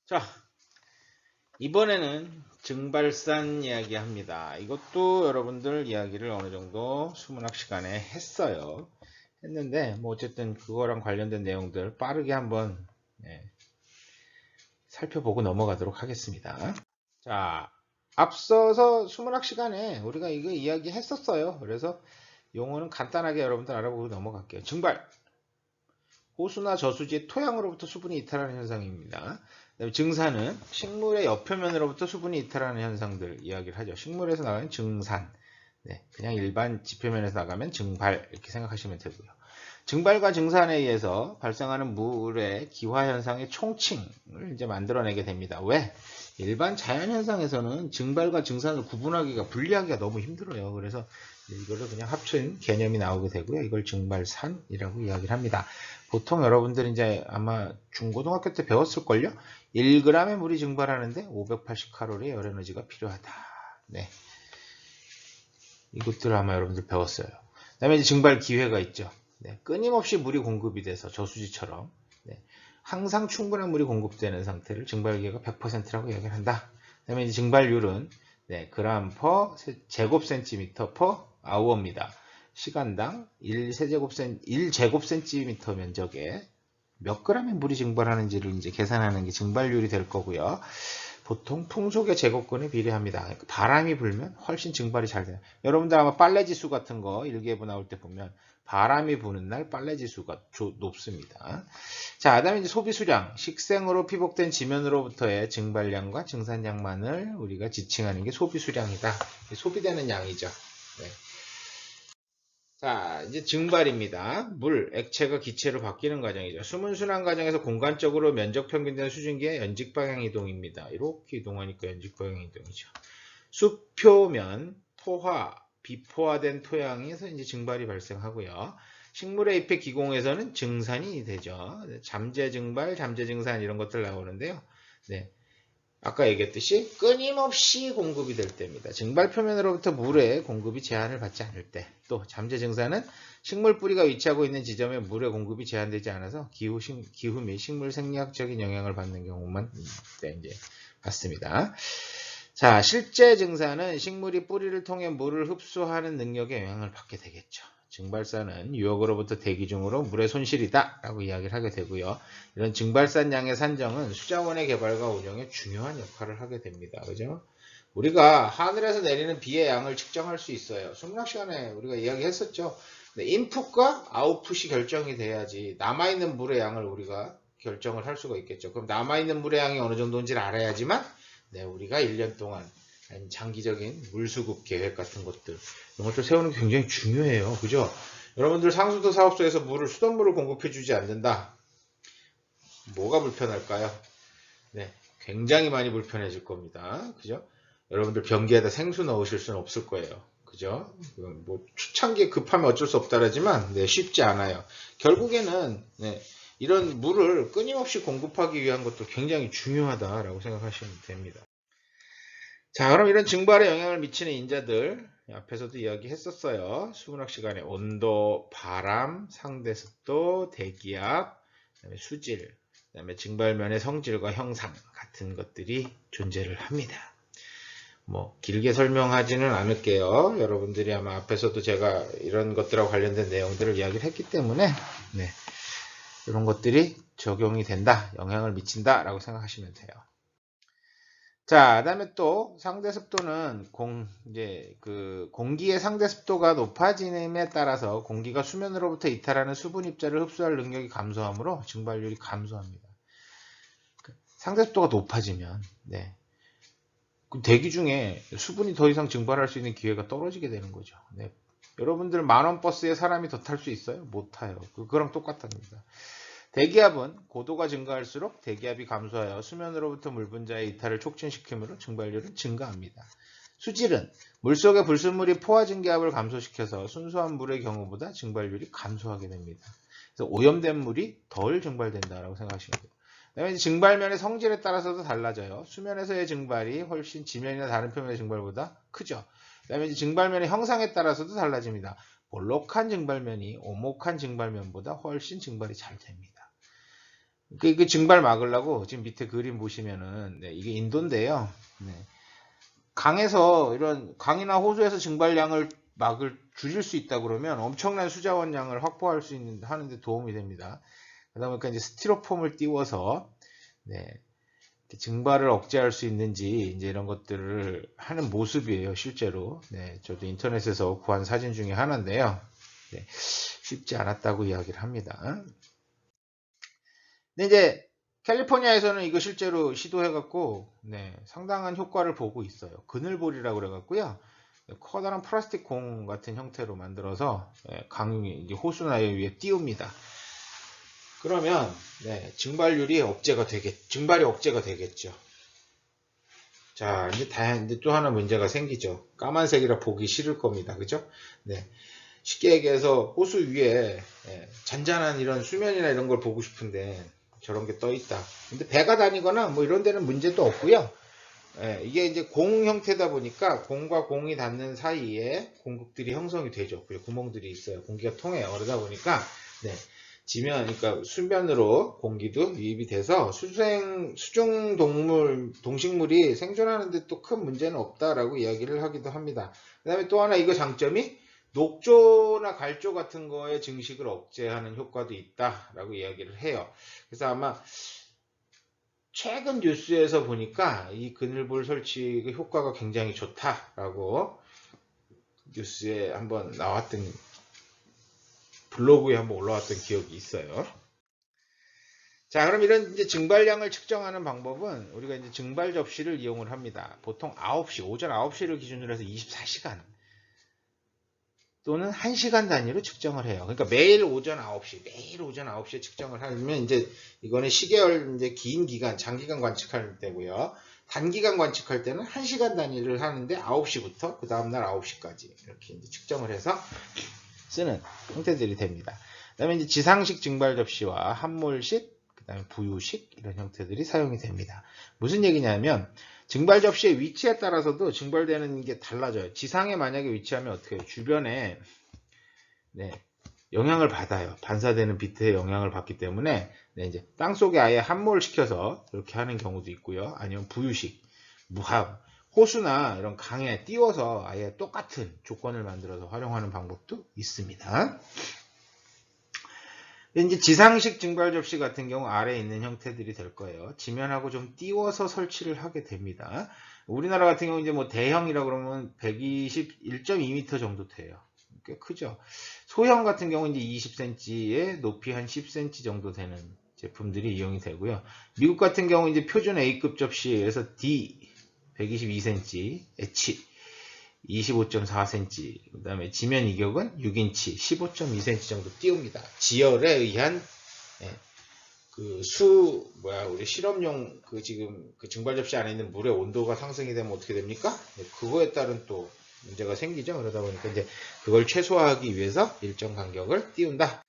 자, 이번에는 증발산 이야기 합니다. 이것도 여러분들 이야기를 어느 정도 수문학 시간에 했는데, 뭐 어쨌든 그거랑 관련된 내용들 빠르게 한번 살펴보고 넘어가도록 하겠습니다. 자, 앞서서 수문학 시간에 우리가 이거 이야기 했었어요. 그래서 용어는 간단하게 여러분들 알아보고 넘어갈게요. 증발. 호수나 저수지의 토양으로부터 수분이 이탈하는 현상입니다. 그다음에 증산은 식물의 옆표면으로부터 수분이 이탈하는 현상들 이야기를 하죠. 식물에서 나가는 증산. 네, 그냥 일반 지표면에서 나가면 증발 이렇게 생각하시면 되고요. 증발과 증산에 의해서 발생하는 물의 기화 현상의 총칭을 이제 만들어내게 됩니다. 왜? 일반 자연 현상에서는 증발과 증산을 구분하기가 분리하기가 너무 힘들어요. 그래서 이거를 그냥 합친 개념이 나오게 되고요. 이걸 증발산이라고 이야기를 합니다. 보통 여러분들 이제 아마 중고등학교 때 배웠을걸요? 1g의 물이 증발하는데 580칼로리의 열 에너지가 필요하다. 네. 이것들을 아마 여러분들 배웠어요. 그 다음에 이제 증발 기회가 있죠. 네. 끊임없이 물이 공급이 돼서 저수지처럼 네. 항상 충분한 물이 공급되는 상태를 증발 기회가 100%라고 이야기를 한다. 그 다음에 이제 증발율은 네, 그램 퍼 제곱센티미터 퍼 아워입니다. 시간당 1제곱센티미터 면적에 몇 g의 물이 증발하는지를 이제 계산하는 게 증발율이 될 거고요. 보통 풍속의 제곱근에 비례합니다. 바람이 불면 훨씬 증발이 잘 돼요. 여러분들 아마 빨래지수 같은 거 일기예보 나올 때 보면 바람이 부는 날 빨래지수가 높습니다. 자, 그다음에 이제 소비수량, 식생으로 피복된 지면으로부터의 증발량과 증산량만을 우리가 지칭하는 게 소비수량이다. 소비되는 양이죠. 네. 자, 이제 증발입니다. 물, 액체가 기체로 바뀌는 과정이죠. 수문순환 과정에서 공간적으로 면적 평균된 수증기의 연직 방향 이동입니다. 이렇게 이동하니까 연직 방향 이동이죠. 수표면, 포화, 비포화된 토양에서 이제 증발이 발생하고요. 식물의 잎의 기공에서는 증산이 되죠. 잠재 증발, 잠재 증산 이런 것들 나오는데요. 네. 아까 얘기했듯이 끊임없이 공급이 될 때입니다. 증발 표면으로부터 물의 공급이 제한을 받지 않을 때, 또 잠재 증산은 식물 뿌리가 위치하고 있는 지점에 물의 공급이 제한되지 않아서 기후 및 식물 생리학적인 영향을 받는 경우만 이제 받습니다. 자, 실제 증산은 식물이 뿌리를 통해 물을 흡수하는 능력에 영향을 받게 되겠죠. 증발산은 유역으로부터 대기 중으로 물의 손실이다 라고 이야기를 하게 되고요. 이런 증발산 양의 산정은 수자원의 개발과 운영에 중요한 역할을 하게 됩니다. 그죠? 우리가 하늘에서 내리는 비의 양을 측정할 수 있어요. 수문학 시간에 우리가 이야기했었죠. 인풋과 아웃풋이 결정이 돼야지 남아있는 물의 양을 우리가 결정을 할 수가 있겠죠. 그럼 남아있는 물의 양이 어느 정도인지를 알아야지만 네, 우리가 1년 동안 장기적인 물수급 계획 같은 것들 이런 것들 세우는 게 굉장히 중요해요. 그죠? 여러분들 상수도 사업소에서 수돗물을 공급해 주지 않는다. 뭐가 불편할까요? 네, 굉장히 많이 불편해질 겁니다. 그죠? 여러분들 변기에다 생수 넣으실 수는 없을 거예요. 그죠? 뭐 초창기에 급하면 어쩔 수 없다라지만 네, 쉽지 않아요. 결국에는 네, 이런 물을 끊임없이 공급하기 위한 것도 굉장히 중요하다라고 생각하시면 됩니다. 자, 그럼 이런 증발에 영향을 미치는 인자들 앞에서도 이야기했었어요. 수분학 시간에 온도, 바람, 상대습도, 대기압, 그다음에 수질, 그다음에 증발면의 성질과 형상 같은 것들이 존재를 합니다. 뭐 길게 설명하지는 않을게요. 여러분들이 아마 앞에서도 제가 이런 것들하고 관련된 내용들을 이야기를 했기 때문에 네, 이런 것들이 적용이 된다, 영향을 미친다라고 생각하시면 돼요. 자, 그다음에 또 상대 습도는 이제 공기의 상대 습도가 높아짐에 따라서 공기가 수면으로부터 이탈하는 수분 입자를 흡수할 능력이 감소하므로 증발률이 감소합니다. 상대 습도가 높아지면 네. 대기 중에 수분이 더 이상 증발할 수 있는 기회가 떨어지게 되는 거죠. 네. 여러분들 만원 버스에 사람이 더 탈 수 있어요? 못 타요. 그거랑 똑같답니다. 대기압은 고도가 증가할수록 대기압이 감소하여 수면으로부터 물 분자의 이탈을 촉진시키므로 증발률은 증가합니다. 수질은 물속의 불순물이 포화 증기압을 감소시켜서 순수한 물의 경우보다 증발률이 감소하게 됩니다. 그래서 오염된 물이 덜 증발된다고 생각하시면 돼요. 그다음에 증발면의 성질에 따라서도 달라져요. 수면에서의 증발이 훨씬 지면이나 다른 표면의 증발보다 크죠. 그다음에 증발면의 형상에 따라서도 달라집니다. 볼록한 증발면이 오목한 증발면보다 훨씬 증발이 잘 됩니다. 그 증발 막으려고 지금 밑에 그림 보시면은 네, 이게 인도인데요. 네. 강에서 이런 강이나 호수에서 증발량을 막을 줄일 수 있다 그러면 엄청난 수자원량을 확보할 수 있는 하는데 도움이 됩니다. 그러다 보니까 이제 스티로폼을 띄워서 네, 증발을 억제할 수 있는지 이제 이런 것들을 하는 모습이에요, 실제로. 네, 저도 인터넷에서 구한 사진 중에 하나인데요. 네, 쉽지 않았다고 이야기를 합니다. 근데 이제 캘리포니아에서는 이거 실제로 시도해갖고 네, 상당한 효과를 보고 있어요. 그늘볼이라고 그래갖고요. 커다란 플라스틱 공 같은 형태로 만들어서 이제 호수나 위에 띄웁니다. 그러면 네, 증발이 억제가 되겠죠. 자, 이제 또 하나 문제가 생기죠. 까만색이라 보기 싫을 겁니다. 그죠? 네. 쉽게 얘기해서 호수 위에 잔잔한 이런 수면이나 이런 걸 보고 싶은데 저런 게 떠 있다. 근데 배가 다니거나 뭐 이런 데는 문제도 없고요. 이게 이제 공 형태다 보니까 공과 공이 닿는 사이에 공극들이 형성이 되죠. 그리고 구멍들이 있어요. 공기가 통해요. 그러다 보니까 네, 그러니까 수면으로 공기도 유입이 돼서 수중 동식물이 생존하는데 또 큰 문제는 없다라고 이야기를 하기도 합니다. 그 다음에 또 하나 이거 장점이 녹조나 갈조 같은 거의 증식을 억제하는 효과도 있다라고 이야기를 해요. 그래서 아마 최근 뉴스에서 보니까 이 그늘볼 설치 효과가 굉장히 좋다라고 뉴스에 한번 나왔던 블로그에 한번 올라왔던 기억이 있어요. 자, 그럼 이런 이제 증발량을 측정하는 방법은 우리가 이제 증발 접시를 이용을 합니다. 보통 9시, 오전 9시를 기준으로 해서 24시간 또는 1시간 단위로 측정을 해요. 그러니까 매일 오전 9시에 측정을 하면 이제 이거는 시계열 이제 긴 기간, 장기간 관측할 때고요. 단기간 관측할 때는 1시간 단위를 하는데 9시부터 그 다음날 9시까지 이렇게 이제 측정을 해서 쓰는 형태들이 됩니다. 그 다음에 이제 지상식 증발 접시와 함몰식, 그 다음에 부유식 이런 형태들이 사용이 됩니다. 무슨 얘기냐면 증발 접시의 위치에 따라서도 증발되는 게 달라져요. 지상에 만약에 위치하면 어떻게 해요? 주변에 네, 영향을 받아요. 반사되는 비트에 영향을 받기 때문에 네, 이제 땅 속에 아예 함몰시켜서 그렇게 하는 경우도 있고요. 아니면 부유식, 무합, 호수나 이런 강에 띄워서 아예 똑같은 조건을 만들어서 활용하는 방법도 있습니다. 이제 지상식 증발 접시 같은 경우 아래에 있는 형태들이 될 거예요. 지면하고 좀 띄워서 설치를 하게 됩니다. 우리나라 같은 경우 이제 뭐 대형이라 그러면 121.2m 정도 돼요. 꽤 크죠. 소형 같은 경우 이제 20cm에 높이 한 10cm 정도 되는 제품들이 이용이 되고요. 미국 같은 경우 이제 표준 A급 접시에서 D 122cm, H 25.4cm, 그 다음에 지면 이격은 6인치, 15.2cm 정도 띄웁니다. 지열에 의한 우리 실험용 지금 증발 접시 안에 있는 물의 온도가 상승이 되면 어떻게 됩니까? 그거에 따른 또 문제가 생기죠. 그러다 보니까 이제 그걸 최소화하기 위해서 일정 간격을 띄운다.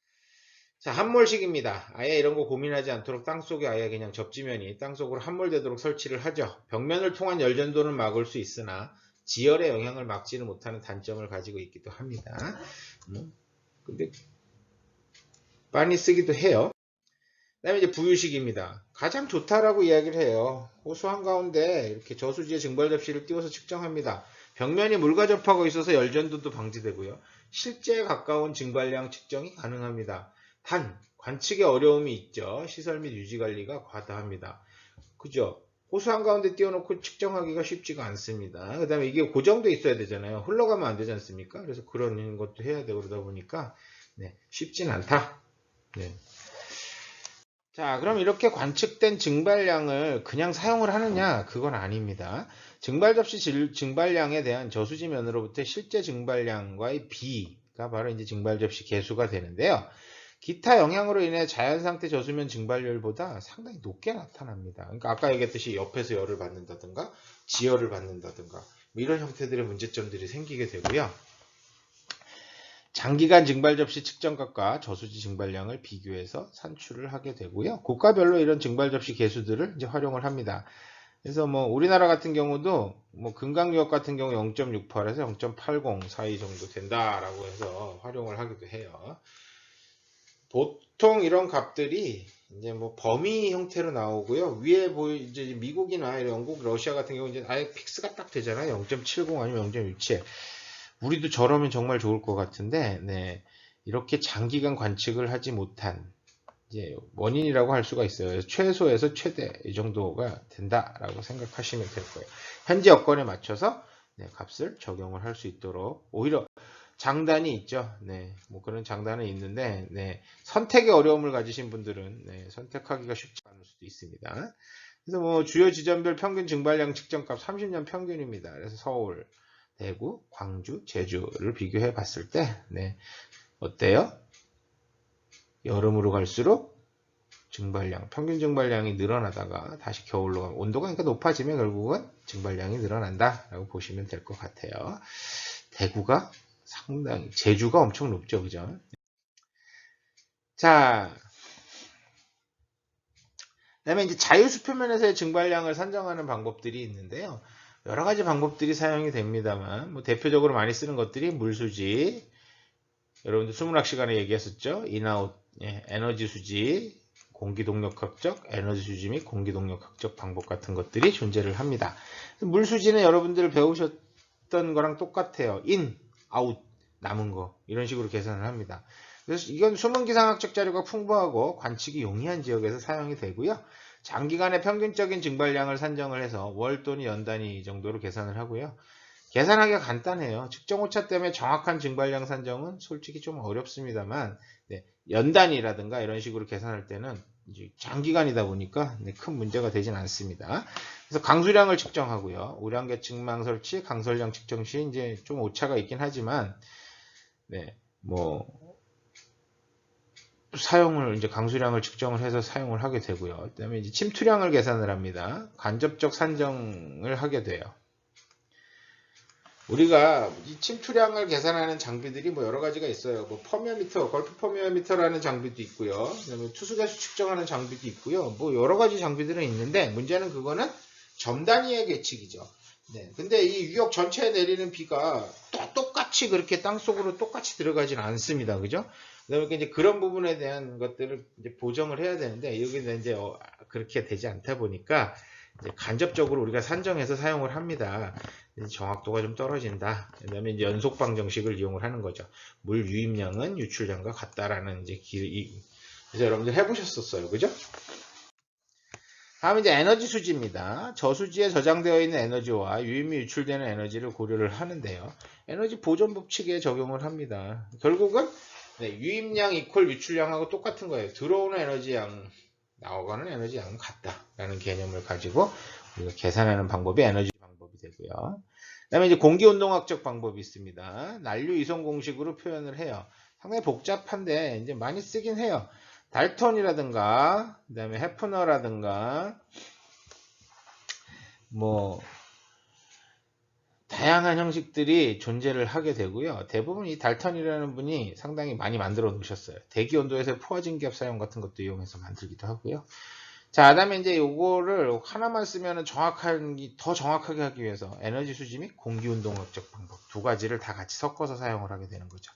자, 함몰식입니다. 아예 이런 거 고민하지 않도록 땅속에 아예 그냥 접지면이 땅속으로 함몰되도록 설치를 하죠. 벽면을 통한 열전도는 막을 수 있으나 지열의 영향을 막지는 못하는 단점을 가지고 있기도 합니다. 근데 많이 쓰기도 해요. 그 다음에 이제 부유식입니다. 가장 좋다라고 이야기를 해요. 호수 한가운데 이렇게 저수지에 증발 접시를 띄워서 측정합니다. 벽면이 물과 접하고 있어서 열전도도 방지되고요. 실제에 가까운 증발량 측정이 가능합니다. 단, 관측에 어려움이 있죠. 시설 및 유지 관리가 과다합니다. 그죠? 호수 한가운데 띄워놓고 측정하기가 쉽지가 않습니다. 그 다음에 이게 고정돼 있어야 되잖아요. 흘러가면 안 되지 않습니까? 그래서 그런 것도 해야 되고 그러다 보니까 쉽진 않다. 네. 자, 그럼 이렇게 관측된 증발량을 그냥 사용을 하느냐? 그건 아닙니다. 증발 접시 증발량에 대한 저수지면으로부터 실제 증발량과의 비가 바로 이제 증발 접시 개수가 되는데요. 기타 영향으로 인해 자연상태 저수면 증발률보다 상당히 높게 나타납니다. 그러니까 아까 얘기했듯이 옆에서 열을 받는다든가 지열을 받는다든가 뭐 이런 형태들의 문제점들이 생기게 되고요. 장기간 증발 접시 측정값과 저수지 증발량을 비교해서 산출을 하게 되고요. 국가별로 이런 증발 접시 개수들을 이제 활용을 합니다. 그래서 뭐 우리나라 같은 경우도 뭐 금강유업 같은 경우 0.68에서 0.80 사이 정도 된다라고 해서 활용을 하기도 해요. 보통 이런 값들이 이제 뭐 범위 형태로 나오고요. 위에 이제 미국이나 영국, 러시아 같은 경우 이제 아예 픽스가 딱 되잖아요. 0.70 아니면 0.67. 우리도 저러면 정말 좋을 것 같은데, 네. 이렇게 장기간 관측을 하지 못한 이제 원인이라고 할 수가 있어요. 최소에서 최대 이 정도가 된다라고 생각하시면 될 거예요. 현재 여건에 맞춰서 네, 값을 적용을 할 수 있도록 오히려 장단이 있죠. 네, 뭐 그런 장단은 있는데 네, 선택의 어려움을 가지신 분들은 네, 선택하기가 쉽지 않을 수도 있습니다. 그래서 뭐 주요 지점별 평균 증발량 측정값 30년 평균입니다. 그래서 서울, 대구, 광주, 제주를 비교해 봤을 때 네, 어때요? 여름으로 갈수록 증발량, 평균 증발량이 늘어나다가 다시 겨울로 가면 온도가 그러니까 높아지면 결국은 증발량이 늘어난다라고 보시면 될 것 같아요. 대구가 상당히, 제주가 엄청 높죠, 그죠? 자, 그다음에 이제 자유수표면에서의 증발량을 산정하는 방법들이 있는데요. 여러 가지 방법들이 사용이 됩니다만, 뭐 대표적으로 많이 쓰는 것들이 물수지, 여러분들 수문학 시간에 얘기했었죠. 인아웃, 예, 에너지 수지, 공기동력학적, 에너지 수지 및 공기동력학적 방법 같은 것들이 존재를 합니다. 물수지는 여러분들 배우셨던 거랑 똑같아요. 인, 아웃, 남은 거 이런 식으로 계산을 합니다. 그래서 이건 수문기상학적 자료가 풍부하고 관측이 용이한 지역에서 사용이 되고요. 장기간의 평균적인 증발량을 산정을 해서 월 또는 연 단위 정도로 계산을 하고요. 계산하기가 간단해요. 측정 오차 때문에 정확한 증발량 산정은 솔직히 좀 어렵습니다만 네, 연단위라든가 이런 식으로 계산할 때는 이제 장기간이다 보니까 네, 큰 문제가 되진 않습니다. 그래서 강수량을 측정하고요. 우량 계측망 설치, 강설량 측정 시 이제 좀 오차가 있긴 하지만 네, 뭐 사용을 이제 강수량을 측정을 해서 사용을 하게 되고요. 그다음에 이제 침투량을 계산을 합니다. 간접적 산정을 하게 돼요. 우리가 이 침투량을 계산하는 장비들이 뭐 여러 가지가 있어요. 뭐 퍼미어미터, 걸프 퍼미어미터라는 장비도 있고요. 그다음에 투수계수 측정하는 장비도 있고요. 뭐 여러 가지 장비들은 있는데 문제는 그거는 점 단위의 계측이죠. 네. 근데 이 유역 전체에 내리는 비가 똑같이 그렇게 땅 속으로 똑같이 들어가진 않습니다. 그죠? 그다음에 이제 그런 부분에 대한 것들을 이제 보정을 해야 되는데 여기는 이제 그렇게 되지 않다 보니까 이제 간접적으로 우리가 산정해서 사용을 합니다. 정확도가 좀 떨어진다. 그다음에 이제 연속 방정식을 이용을 하는 거죠. 물 유입량은 유출량과 같다라는 이제 그래서 여러분들 해보셨었어요, 그죠? 다음 이제 에너지 수지입니다. 저수지에 저장되어 있는 에너지와 유입 및 유출되는 에너지를 고려를 하는데요. 에너지 보존 법칙에 적용을 합니다. 결국은 네, 유입량 이퀄 유출량하고 똑같은 거예요. 들어오는 에너지 양, 나오가는 에너지 양은 같다라는 개념을 가지고 우리가 계산하는 방법이 에너지 방법이 되고요. 그 다음에 이제 공기운동학적 방법이 있습니다. 난류 이송 공식으로 표현을 해요. 상당히 복잡한데 이제 많이 쓰긴 해요. 달턴이라든가 그 다음에 해프너라든가 뭐 다양한 형식들이 존재를 하게 되고요. 대부분 이 달턴이라는 분이 상당히 많이 만들어 놓으셨어요. 대기 온도에서 포화진기압 사용 같은 것도 이용해서 만들기도 하고요. 자, 그다음에 이제 요거를 하나만 쓰면은 더 정확하게 하기 위해서 에너지 수지 및 공기운동학적 방법 두 가지를 다 같이 섞어서 사용을 하게 되는 거죠.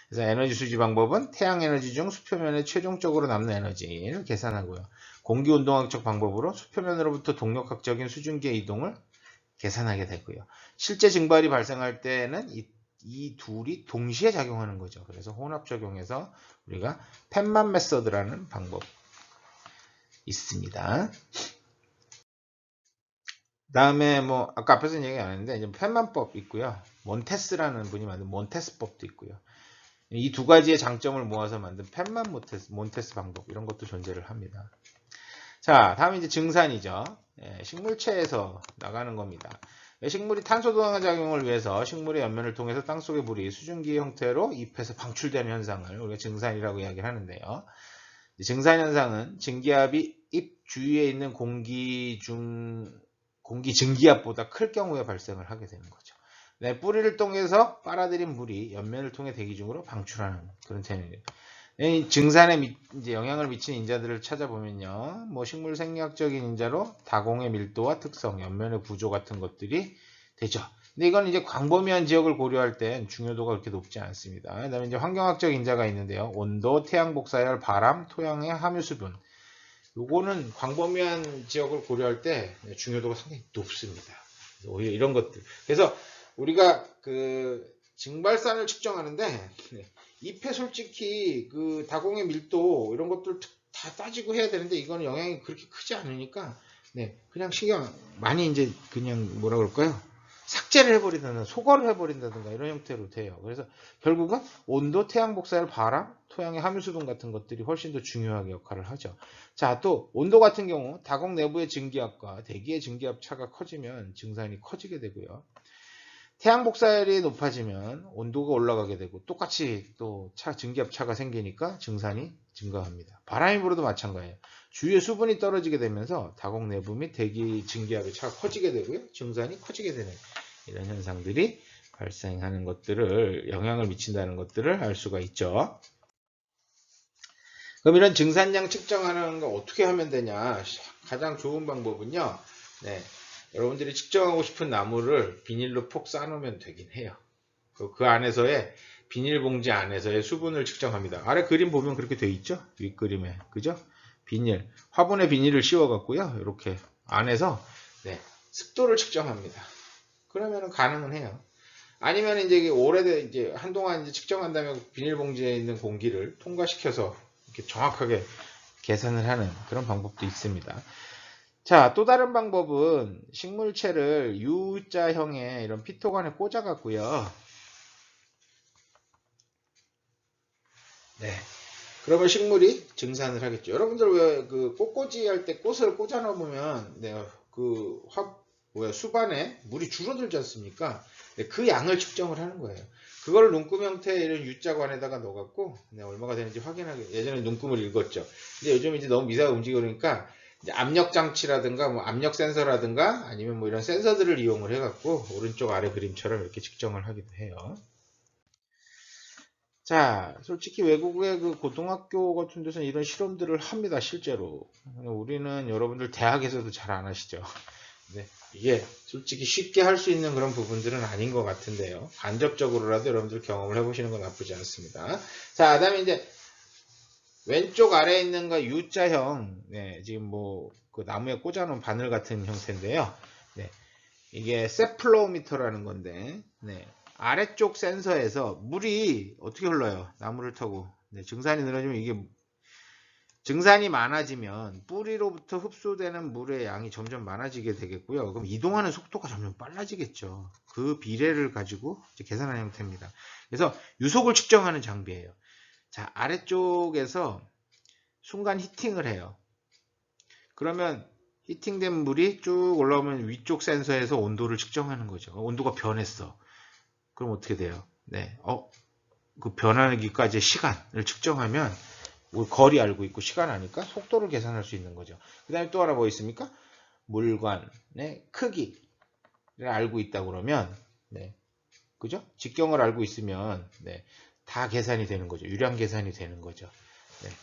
그래서 에너지 수지 방법은 태양 에너지 중 수표면에 최종적으로 남는 에너지를 계산하고요. 공기운동학적 방법으로 수표면으로부터 동력학적인 수증기의 이동을 계산하게 되고요. 실제 증발이 발생할 때는 이 둘이 동시에 작용하는 거죠. 그래서 혼합 적용해서 우리가 펜만 메서드라는 방법 있습니다. 다음에 뭐 아까 앞에서 얘기 안 했는데 이제 펜만법 있고요. 몬테스라는 분이 만든 몬테스법도 있고요. 이 두 가지의 장점을 모아서 만든 펜만 몬테스 방법 이런 것도 존재를 합니다. 자, 다음에 이제 증산이죠. 식물체에서 나가는 겁니다. 식물이 탄소 동화 작용을 위해서 식물의 연면을 통해서 땅속의 물이 수증기 형태로 잎에서 방출되는 현상을 우리가 증산이라고 이야기를 하는데요. 증산 현상은 증기압이 잎 주위에 있는 공기 증기압보다 클 경우에 발생을 하게 되는 거죠. 네, 뿌리를 통해서 빨아들인 물이 연면을 통해 대기 중으로 방출하는 그런 테크닉이에요. 증산에 이제 영향을 미치는 인자들을 찾아보면요. 뭐 식물 생리학적인 인자로 다공의 밀도와 특성, 연면의 구조 같은 것들이 되죠. 근데 이건 이제 광범위한 지역을 고려할 땐 중요도가 그렇게 높지 않습니다. 그다음에 이제 환경학적 인자가 있는데요. 온도, 태양 복사열, 바람, 토양의 함유 수분. 요거는 광범위한 지역을 고려할 때 중요도가 상당히 높습니다. 오히려 이런 것들. 그래서 우리가 그 증발산을 측정하는데 잎에 솔직히 그 다공의 밀도 이런 것들 다 따지고 해야 되는데 이거는 영향이 그렇게 크지 않으니까 그냥 신경 많이 이제 그냥 뭐라 그럴까요? 삭제를 해버린다든가 소거를 해버린다든가 이런 형태로 돼요. 그래서 결국은 온도, 태양 복사열, 바람, 토양의 함유 수분 같은 것들이 훨씬 더 중요하게 역할을 하죠. 자, 또 온도 같은 경우 다공 내부의 증기압과 대기의 증기압 차가 커지면 증산이 커지게 되고요. 태양 복사열이 높아지면 온도가 올라가게 되고 똑같이 또 증기압 차가 생기니까 증산이 증가합니다. 바람이 불어도 마찬가지예요. 주위에 수분이 떨어지게 되면서 다공 내부 및 대기 증기압의 차가 커지게 되고요. 증산이 커지게 되는 이런 현상들이 발생하는 것들을 영향을 미친다는 것들을 알 수가 있죠. 그럼 이런 증산량 측정하는 거 어떻게 하면 되냐? 가장 좋은 방법은요. 여러분들이 측정하고 싶은 나무를 비닐로 폭 싸놓으면 되긴 해요. 그 안에서의 비닐봉지 안에서의 수분을 측정합니다. 아래 그림 보면 그렇게 돼 있죠? 윗그림에. 그죠? 비닐. 화분에 비닐을 씌워갖고요. 이렇게 안에서 습도를 측정합니다. 그러면 가능은 해요. 아니면 이제 이제 한동안 이제 측정한 다음에 비닐봉지에 있는 공기를 통과시켜서 이렇게 정확하게 계산을 하는 그런 방법도 있습니다. 자, 또 다른 방법은 식물체를 U자형의 이런 피토관에 꽂아갖고요. 그러면 식물이 증산을 하겠죠. 여러분들 왜 그 꽃꽂이 할 때 꽃을 꽂아 놓으면 그 수반에 물이 줄어들지 않습니까? 그 양을 측정을 하는 거예요. 그걸 눈금 형태의 이런 U자관에다가 넣어갖고 얼마가 되는지 확인하게. 예전에 눈금을 읽었죠. 근데 요즘 이제 너무 미세하게 움직이니까 압력 장치라든가 뭐 압력 센서라든가 아니면 뭐 이런 센서들을 이용을 해갖고 오른쪽 아래 그림처럼 이렇게 측정을 하기도 해요. 자, 솔직히 외국의 그 고등학교 같은 데서는 이런 실험들을 합니다, 실제로. 우리는 여러분들 대학에서도 잘 안 하시죠. 이게 솔직히 쉽게 할 수 있는 그런 부분들은 아닌 것 같은데요. 간접적으로라도 여러분들 경험을 해보시는 건 나쁘지 않습니다. 자, 그 다음에 이제 왼쪽 아래에 있는 거 U자형, 지금 뭐 그 나무에 꽂아놓은 바늘 같은 형태인데요. 이게 세플로미터라는 건데, 아래쪽 센서에서 물이 어떻게 흘러요? 나무를 타고. 증산이 늘어지면 이게 증산이 많아지면 뿌리로부터 흡수되는 물의 양이 점점 많아지게 되겠고요. 그럼 이동하는 속도가 점점 빨라지겠죠. 그 비례를 가지고 이제 계산하는 형태입니다. 그래서 유속을 측정하는 장비예요. 자, 아래쪽에서 순간 히팅을 해요. 그러면 히팅된 물이 쭉 올라오면 위쪽 센서에서 온도를 측정하는 거죠. 온도가 변했어. 그럼 어떻게 돼요? 그 변하기까지의 시간을 측정하면 거리 알고 있고 시간 아니까 속도를 계산할 수 있는 거죠. 그 다음에 또 하나 뭐 있습니까? 물관의 크기를 알고 있다 그러면 그죠? 직경을 알고 있으면 다 계산이 되는 거죠. 유량 계산이 되는 거죠.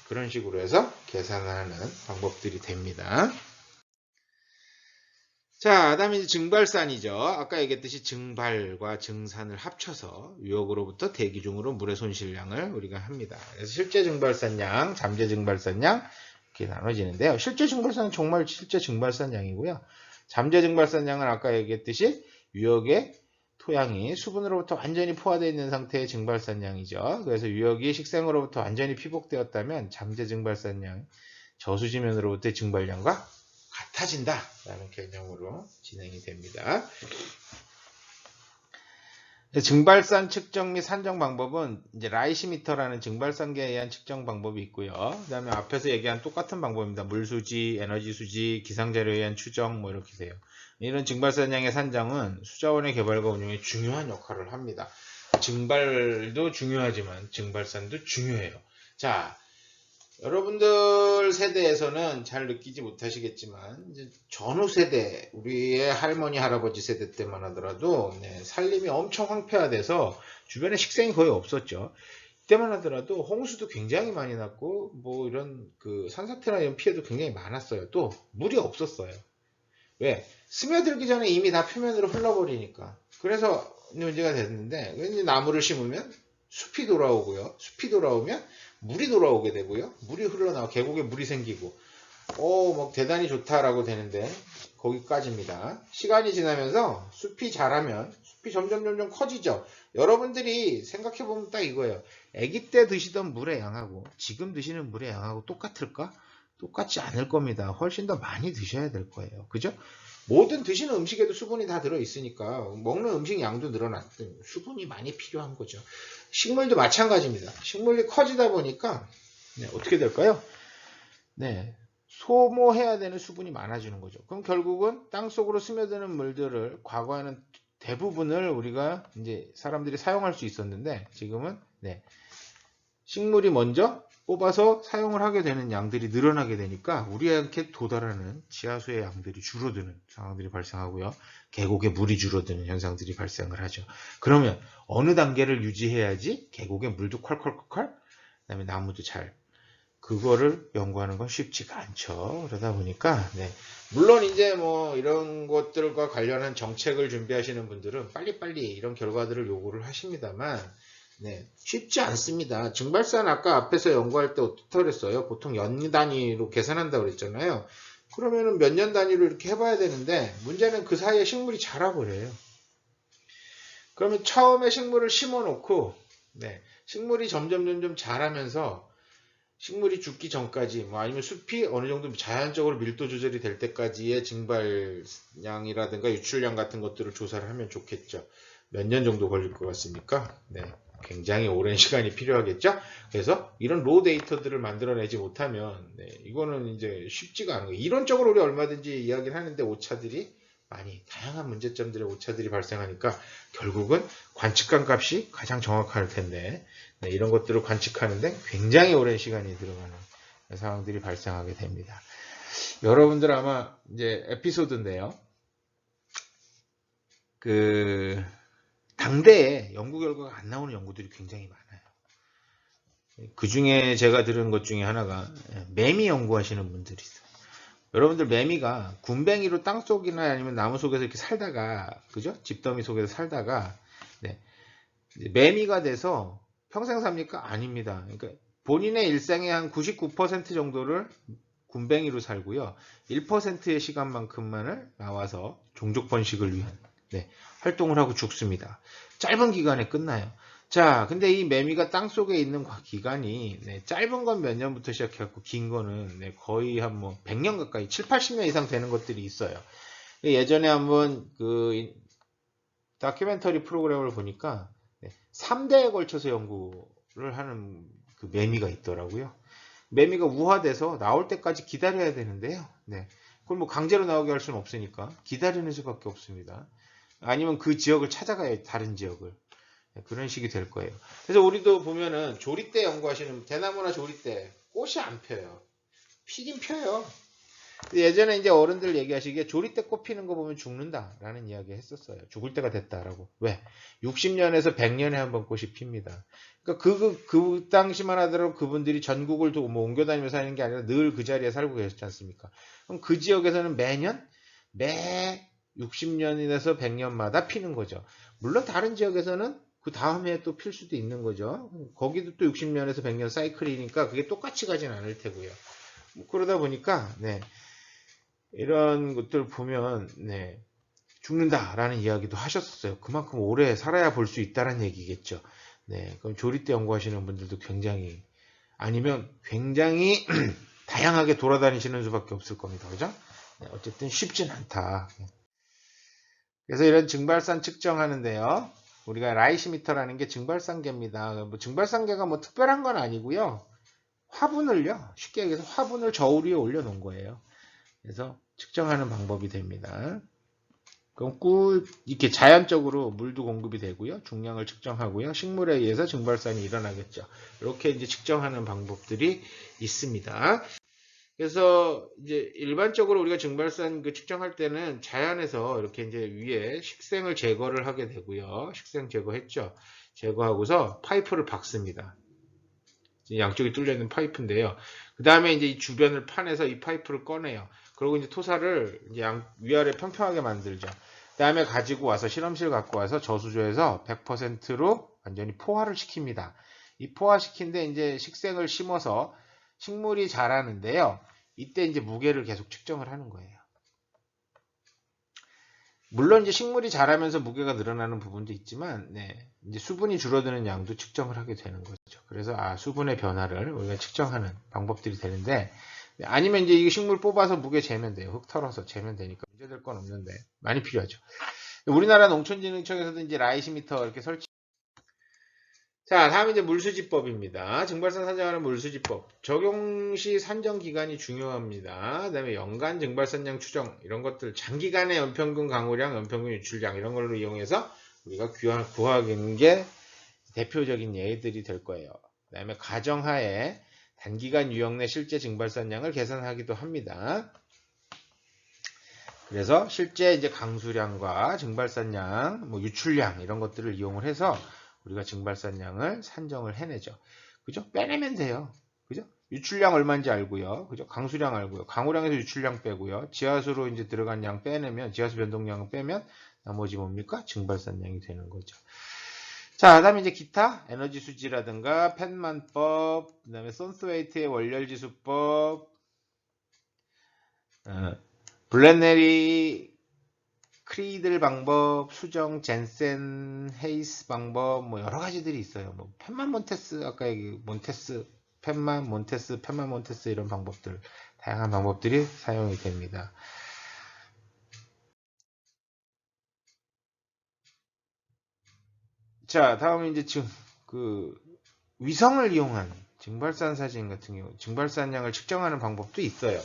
그런 식으로 해서 계산을 하는 방법들이 됩니다. 자, 그다음에 이제 증발산이죠. 아까 얘기했듯이 증발과 증산을 합쳐서 유역으로부터 대기 중으로 물의 손실량을 우리가 합니다. 그래서 실제 증발산량, 잠재 증발산량 이렇게 나눠지는데요. 실제 증발산은 정말 실제 증발산량이고요. 잠재 증발산량은 아까 얘기했듯이 유역의 토양이 수분으로부터 완전히 포화되어 있는 상태의 증발산량이죠. 그래서 유역이 식생으로부터 완전히 피복되었다면 잠재 증발산량, 저수지면으로부터의 증발량과 같아진다 라는 개념으로 진행이 됩니다. 증발산 측정 및 산정 방법은 이제 라이시미터라는 증발산계에 의한 측정 방법이 있고요. 그 다음에 앞에서 얘기한 똑같은 방법입니다. 물수지, 에너지수지, 기상자료에 의한 추정 뭐 이렇게 돼요. 이런 증발산량의 산정은 수자원의 개발과 운영에 중요한 역할을 합니다. 증발도 중요하지만 증발산도 중요해요. 자, 여러분들 세대에서는 잘 느끼지 못하시겠지만 이제 전후 세대, 우리의 할머니, 할아버지 세대 때만 하더라도 산림이 엄청 황폐화돼서 주변에 식생이 거의 없었죠. 이때만 하더라도 홍수도 굉장히 많이 났고 뭐 이런 그 산사태나 이런 피해도 굉장히 많았어요. 또 물이 없었어요. 왜? 스며들기 전에 이미 다 표면으로 흘러버리니까. 그래서 문제가 됐는데, 왠지 나무를 심으면 숲이 돌아오고요. 숲이 돌아오면 물이 돌아오게 되고요. 물이 흘러나와 계곡에 물이 생기고, 뭐 대단히 좋다라고 되는데 거기까지입니다. 시간이 지나면서 숲이 자라면 숲이 점점 커지죠. 여러분들이 생각해보면 딱 이거예요. 아기 때 드시던 물의 양하고 지금 드시는 물의 양하고 똑같을까? 똑같지 않을 겁니다. 훨씬 더 많이 드셔야 될 거예요. 그죠? 모든 드시는 음식에도 수분이 다 들어있으니까 먹는 음식 양도 늘어났든 수분이 많이 필요한 거죠. 식물도 마찬가지입니다. 식물이 커지다 보니까 어떻게 될까요? 소모해야 되는 수분이 많아지는 거죠. 그럼 결국은 땅속으로 스며드는 물들을 과거에는 대부분을 우리가 이제 사람들이 사용할 수 있었는데 지금은 식물이 먼저 뽑아서 사용을 하게 되는 양들이 늘어나게 되니까 우리한테 도달하는 지하수의 양들이 줄어드는 상황들이 발생하고요. 계곡에 물이 줄어드는 현상들이 발생을 하죠. 그러면 어느 단계를 유지해야지 계곡에 물도 콸콸콸 그다음에 나무도 잘 그거를 연구하는 건 쉽지가 않죠. 그러다 보니까 물론 이제 뭐 이런 것들과 관련한 정책을 준비하시는 분들은 빨리빨리 이런 결과들을 요구를 하십니다만 쉽지 않습니다. 증발산 아까 앞에서 연구할 때 어떻게 그랬어요? 보통 연 단위로 계산한다고 그랬잖아요. 그러면은 몇 년 단위로 이렇게 해봐야 되는데 문제는 그 사이에 식물이 자라버려요. 그러면 처음에 식물을 심어 놓고 식물이 점점 자라면서 식물이 죽기 전까지 뭐 아니면 숲이 어느 정도 자연적으로 밀도 조절이 될 때까지의 증발량이라든가 유출량 같은 것들을 조사를 하면 좋겠죠. 몇 년 정도 걸릴 것 같습니까? 굉장히 오랜 시간이 필요하겠죠. 그래서 이런 로 데이터들을 만들어내지 못하면 이거는 이제 쉽지가 않은 거예요. 이론적으로 우리 얼마든지 이야기를 하는데 오차들이 많이 다양한 문제점들의 오차들이 발생하니까 결국은 관측관 값이 가장 정확할 텐데 이런 것들을 관측하는데 굉장히 오랜 시간이 들어가는 상황들이 발생하게 됩니다. 여러분들 아마 이제 에피소드인데요. 당대에 연구 결과가 안 나오는 연구들이 굉장히 많아요. 그 중에 제가 들은 것 중에 하나가 매미 연구하시는 분들이 있어요. 여러분들 매미가 군뱅이로 땅속이나 아니면 나무 속에서 이렇게 살다가 그죠? 집더미 속에서 살다가 매미가 돼서 평생 삽니까? 아닙니다. 그러니까 본인의 일생의 한 99% 정도를 군뱅이로 살고요. 1%의 시간만큼만을 나와서 종족 번식을 위한 활동을 하고 죽습니다. 짧은 기간에 끝나요. 자, 근데 이 매미가 땅속에 있는 기간이 짧은 건 몇 년부터 시작해갖고 긴 거는 거의 한 100년 가까이 7, 80년 이상 되는 것들이 있어요. 예전에 한번 그 다큐멘터리 프로그램을 보니까 3대에 걸쳐서 연구를 하는 그 매미가 있더라고요. 매미가 우화돼서 나올 때까지 기다려야 되는데요. 그걸 뭐 강제로 나오게 할 수는 없으니까 기다리는 수밖에 없습니다. 아니면 그 지역을 찾아가야 다른 지역을. 그런 식이 될 거예요. 그래서 우리도 보면은 조리대 연구하시는 대나무나 조리대 꽃이 안 펴요. 피긴 펴요. 예전에 이제 어른들 얘기하시기에 조리대 꽃 피는 거 보면 죽는다라는 이야기 했었어요. 죽을 때가 됐다라고. 왜? 60년에서 100년에 한 번 꽃이 핍니다. 그러니까 그 당시만 하더라도 그분들이 전국을 뭐 옮겨다니면서 사는 게 아니라 늘 그 자리에 살고 계셨지 않습니까? 그럼 그 지역에서는 매 60년에서 100년마다 피는 거죠. 물론 다른 지역에서는 그 다음 해에 또 필 수도 있는 거죠. 거기도 또 60년에서 100년 사이클이니까 그게 똑같이 가진 않을 테고요. 그러다 보니까 이런 것들 보면 죽는다라는 이야기도 하셨었어요. 그만큼 오래 살아야 볼 수 있다는 얘기겠죠. 그럼 조리대 연구하시는 분들도 굉장히 아니면 굉장히 다양하게 돌아다니시는 수밖에 없을 겁니다. 그죠? 어쨌든 쉽진 않다. 그래서 이런 증발산 측정하는데요. 우리가 라이시미터라는 게 증발산계입니다. 뭐 증발산계가 뭐 특별한 건 아니고요. 화분을요. 쉽게 얘기해서 화분을 저울 위에 올려놓은 거예요. 그래서 측정하는 방법이 됩니다. 그럼 이렇게 자연적으로 물도 공급이 되고요. 중량을 측정하고요. 식물에 의해서 증발산이 일어나겠죠. 이렇게 이제 측정하는 방법들이 있습니다. 그래서 이제 일반적으로 우리가 증발산 측정할 때는 자연에서 이렇게 이제 위에 식생을 제거를 하게 되고요. 식생 제거했죠. 제거하고서 파이프를 박습니다. 양쪽이 뚫려 있는 파이프인데요. 그 다음에 이제 이 주변을 파내서 이 파이프를 꺼내요. 그리고 이제 토사를 이제 위아래 평평하게 만들죠. 그 다음에 가지고 와서 실험실 갖고 와서 저수조에서 100%로 완전히 포화를 시킵니다. 이 포화시킨데 이제 식생을 심어서 식물이 자라는데요. 이때 이제 무게를 계속 측정을 하는 거예요. 물론 이제 식물이 자라면서 무게가 늘어나는 부분도 있지만, 네, 이제 수분이 줄어드는 양도 측정을 하게 되는 거죠. 그래서 수분의 변화를 우리가 측정하는 방법들이 되는데, 아니면 이제 이 식물 뽑아서 무게 재면 돼요. 흙 털어서 재면 되니까 문제될 건 없는데 많이 필요하죠. 우리나라 농촌진흥청에서도 이제 라이시미터 이렇게 설치. 자, 다음 이제 물수지법입니다. 증발산 산정하는 물수지법. 적용 시 산정 기간이 중요합니다. 그다음에 연간 증발산량 추정 이런 것들 장기간의 연평균 강우량, 연평균 유출량 이런 걸로 이용해서 우리가 구하는 게 대표적인 예들이 될 거예요. 그다음에 가정하에 단기간 유형 내 실제 증발산량을 계산하기도 합니다. 그래서 실제 이제 강수량과 증발산량, 뭐 유출량 이런 것들을 이용을 해서 우리가 증발산량을 산정을 해내죠. 그죠? 빼내면 돼요. 그죠? 유출량 얼마인지 알고요. 그죠? 강수량 알고요. 강우량에서 유출량 빼고요. 지하수로 이제 들어간 양 빼내면, 지하수 변동량을 빼면 나머지 뭡니까? 증발산량이 되는 거죠. 자, 다음에 이제 기타 에너지 수지라든가 펜만법, 그다음에 손스웨이트의 월열지수법, 블렌네리 크리들 방법, 수정, 젠센, 헤이스 방법, 뭐 여러 가지들이 있어요. 뭐 펜만 몬테스, 아까 얘기 몬테스, 펜만 몬테스, 펜만 몬테스 이런 방법들, 다양한 방법들이 사용이 됩니다. 자, 다음은 이제 지금 그 위성을 이용한 증발산 사진 같은 경우, 증발산량을 측정하는 방법도 있어요.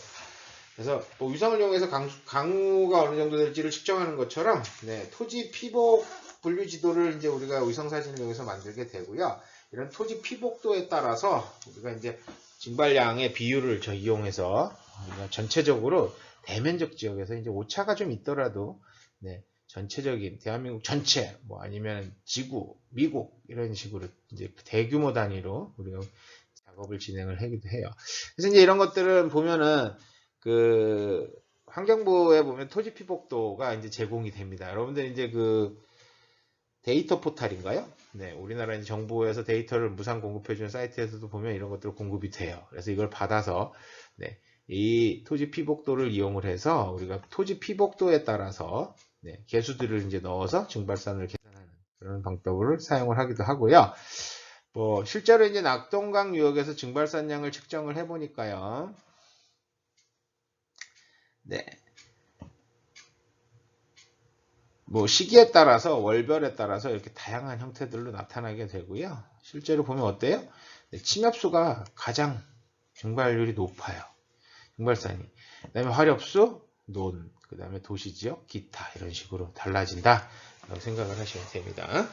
그래서 뭐 위성을 이용해서 강우가 어느 정도 될지를 측정하는 것처럼 토지 피복 분류 지도를 이제 우리가 위성 사진을 이용해서 만들게 되고요. 이런 토지 피복도에 따라서 우리가 이제 증발량의 비율을 이용해서 우리가 전체적으로 대면적 지역에서 이제 오차가 좀 있더라도 전체적인 대한민국 전체 뭐 아니면 지구, 미국 이런 식으로 이제 대규모 단위로 우리가 작업을 진행을 하기도 해요. 그래서 이제 이런 것들은 보면은 그 환경부에 보면 토지 피복도가 이제 제공이 됩니다. 여러분들 이제 그 데이터 포탈인가요? 네, 우리나라 이제 정부에서 데이터를 무상 공급해주는 사이트에서도 보면 이런 것들 공급이 돼요. 그래서 이걸 받아서 이 토지 피복도를 이용을 해서 우리가 토지 피복도에 따라서 개수들을 이제 넣어서 증발산을 계산하는 그런 방법을 사용을 하기도 하고요. 뭐 실제로 이제 낙동강 유역에서 증발산량을 측정을 해보니까요. 뭐 시기에 따라서 월별에 따라서 이렇게 다양한 형태들로 나타나게 되고요. 실제로 보면 어때요? 침엽수가 가장 증발률이 높아요. 증발산이. 그 다음에 화력수, 논, 그 다음에 도시지역, 기타 이런 식으로 달라진다 라고 생각을 하시면 됩니다.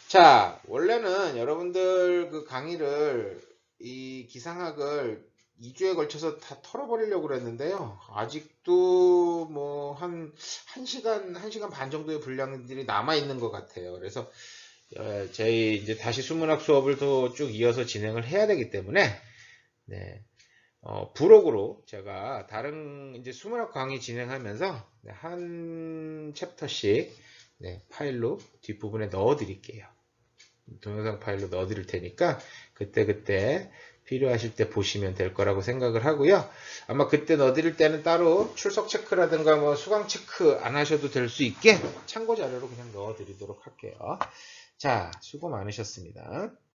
자, 원래는 여러분들 그 강의를 이 기상학을 2주에 걸쳐서 다 털어버리려고 그랬는데요. 아직도 뭐 한 1시간 반 정도의 분량들이 남아있는 것 같아요. 그래서 저희 이제 다시 수문학 수업을 더 쭉 이어서 진행을 해야 되기 때문에 부록으로 제가 다른 이제 수문학 강의 진행하면서 한 챕터씩 파일로 뒷부분에 넣어 드릴게요. 동영상 파일로 넣어 드릴 테니까 그때 필요하실 때 보시면 될 거라고 생각을 하고요. 아마 그때 넣어 드릴 때는 따로 출석 체크라든가 뭐 수강 체크 안 하셔도 될 수 있게 참고 자료로 그냥 넣어 드리도록 할게요. 자, 수고 많으셨습니다.